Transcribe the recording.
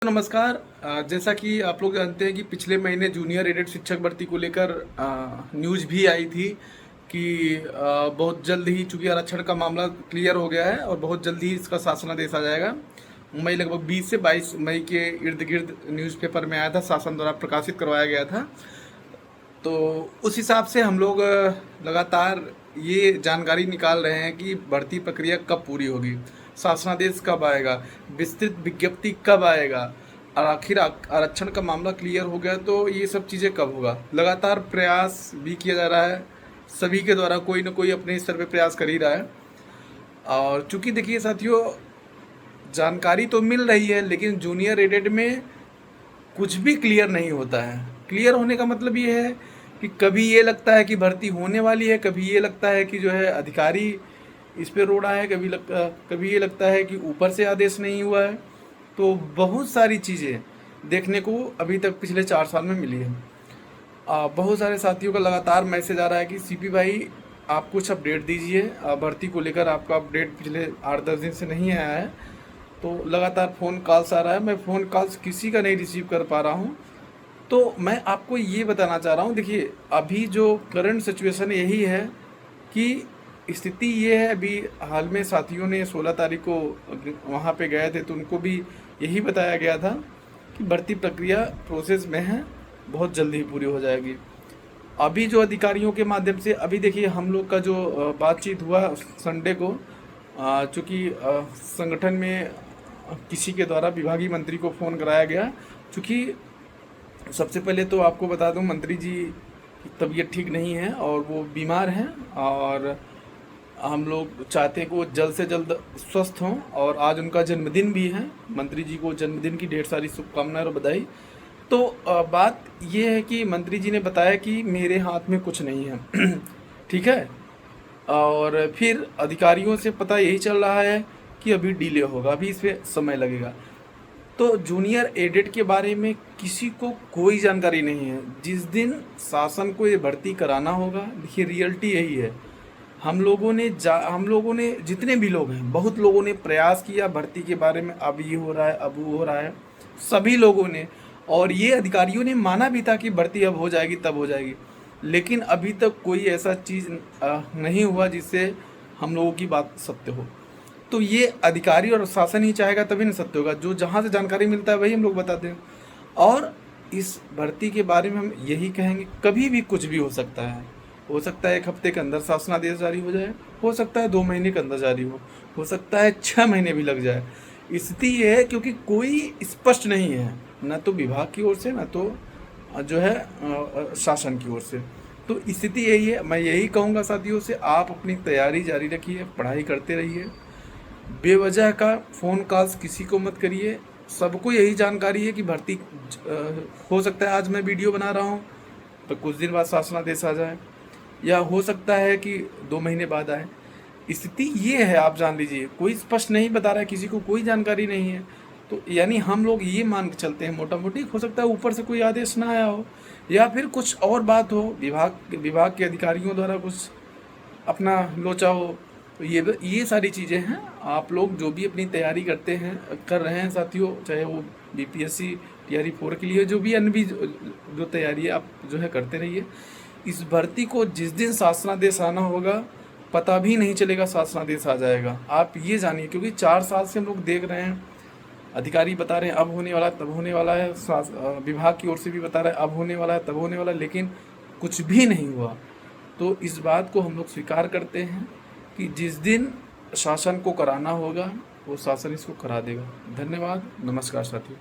नमस्कार। जैसा कि आप लोग जानते हैं कि पिछले महीने जूनियर एडेड शिक्षक भर्ती को लेकर न्यूज़ भी आई थी कि बहुत जल्द ही, चूंकि आरक्षण का मामला क्लियर हो गया है और बहुत जल्द ही इसका शासनादेश आ जाएगा। मई लगभग 20 से 22 मई के इर्द गिर्द न्यूज़पेपर में आया था, शासन द्वारा प्रकाशित करवाया गया था। तो उस हिसाब से हम लोग लगातार ये जानकारी निकाल रहे हैं कि भर्ती प्रक्रिया कब पूरी होगी, शासनादेश कब आएगा, विस्तृत विज्ञप्ति कब आएगा, और आखिर आरक्षण का मामला क्लियर हो गया तो ये सब चीज़ें कब होगा। लगातार प्रयास भी किया जा रहा है, सभी के द्वारा कोई ना कोई अपने स्तर पे प्रयास कर ही रहा है। और चूंकि देखिए साथियों, जानकारी तो मिल रही है लेकिन जूनियर एडेड में कुछ भी क्लियर नहीं होता है। क्लियर होने का मतलब ये है कि कभी ये लगता है कि भर्ती होने वाली है, कभी ये लगता है कि जो है अधिकारी इस पे रो रहा है, कभी ये लगता है कि ऊपर से आदेश नहीं हुआ है। तो बहुत सारी चीज़ें देखने को अभी तक पिछले 4 साल में मिली है। बहुत सारे साथियों का लगातार मैसेज आ रहा है कि सीपी भाई आप कुछ अपडेट दीजिए, भर्ती को लेकर आपका अपडेट पिछले 8-10 दिन से नहीं आया है। तो लगातार फ़ोन कॉल्स आ रहा है, मैं फ़ोन कॉल्स किसी का नहीं रिसीव कर पा रहा हूँ। तो मैं आपको ये बताना चाह रहा हूँ, देखिए अभी जो करंट सिचुएशन यही है कि स्थिति ये है। अभी हाल में साथियों ने 16 तारीख को वहाँ पे गए थे तो उनको भी यही बताया गया था कि भर्ती प्रक्रिया प्रोसेस में है, बहुत जल्दी ही पूरी हो जाएगी। अभी जो अधिकारियों के माध्यम से अभी देखिए हम लोग का जो बातचीत हुआ संडे को, चूँकि संगठन में किसी के द्वारा विभागीय मंत्री को फ़ोन कराया गया। चूँकि सबसे पहले तो आपको बता दूं, मंत्री जी की तबीयत ठीक नहीं है और वो बीमार हैं, और हम लोग चाहते हैं कि वो जल्द से जल्द स्वस्थ हों। और आज उनका जन्मदिन भी है, मंत्री जी को जन्मदिन की ढेर सारी शुभकामनाएं और बधाई। तो बात ये है कि मंत्री जी ने बताया कि मेरे हाथ में कुछ नहीं है ठीक है। और फिर अधिकारियों से पता यही चल रहा है कि अभी डिले होगा, अभी इस पर समय लगेगा। तो जूनियर एडेड के बारे में किसी को कोई जानकारी नहीं है। जिस दिन शासन को ये भर्ती कराना होगा, देखिए रियलिटी यही है। हम लोगों ने जितने भी लोग हैं, बहुत लोगों ने प्रयास किया भर्ती के बारे में, अब ये हो रहा है, अब वो हो रहा है, सभी लोगों ने। और ये अधिकारियों ने माना भी था कि भर्ती अब हो जाएगी, तब हो जाएगी। लेकिन अभी तक कोई ऐसा चीज़ नहीं हुआ जिससे हम लोगों की बात सत्य हो। तो ये अधिकारी और शासन ही चाहेगा तभी ना सत्य होगा। जो जहाँ से जानकारी मिलता है वही हम लोग बताते हैं। और इस भर्ती के बारे में हम यही कहेंगे, कभी भी कुछ भी हो सकता है। हो सकता है 1 हफ्ते के अंदर शासनादेश जारी हो जाए, हो सकता है 2 महीने के अंदर जारी हो सकता है 6 महीने भी लग जाए। स्थिति ये है क्योंकि कोई स्पष्ट नहीं है, न तो विभाग की ओर से, न तो जो है शासन की ओर से। तो स्थिति यही है। मैं यही कहूँगा साथियों से, आप अपनी तैयारी जारी रखिए, पढ़ाई करते रहिए, बेवजह का फ़ोन कॉल्स किसी को मत करिए। सबको यही जानकारी है कि भर्ती हो सकता है आज मैं वीडियो बना रहा हूँ तो कुछ दिन बाद शासनादेश आ जाए, या हो सकता है कि 2 महीने बाद आए। स्थिति ये है, आप जान लीजिए, कोई स्पष्ट नहीं बता रहा है, किसी को कोई जानकारी नहीं है। तो यानी हम लोग ये मान के चलते हैं मोटा मोटी, हो सकता है ऊपर से कोई आदेश ना आया हो, या फिर कुछ और बात हो, विभाग के अधिकारियों द्वारा कुछ अपना लोचा हो। तो ये सारी चीज़ें हैं। आप लोग जो भी अपनी तैयारी कर रहे हैं साथियों, चाहे वो बीपीएससी टीआरई 4 के लिए, जो भी अन्य भी जो तैयारी है, आप जो है करते रहिए। इस भर्ती को जिस दिन शासनादेश आना होगा, पता भी नहीं चलेगा शासनादेश आ जाएगा, आप ये जानिए। क्योंकि 4 साल से हम लोग देख रहे हैं, अधिकारी बता रहे हैं अब होने वाला है, तब होने वाला है, विभाग की ओर से भी बता रहे हैं अब होने वाला है, तब होने वाला है, लेकिन कुछ भी नहीं हुआ। तो इस बात को हम लोग स्वीकार करते हैं कि जिस दिन शासन को कराना होगा वो शासन इसको करा देगा। धन्यवाद, नमस्कार साथियों।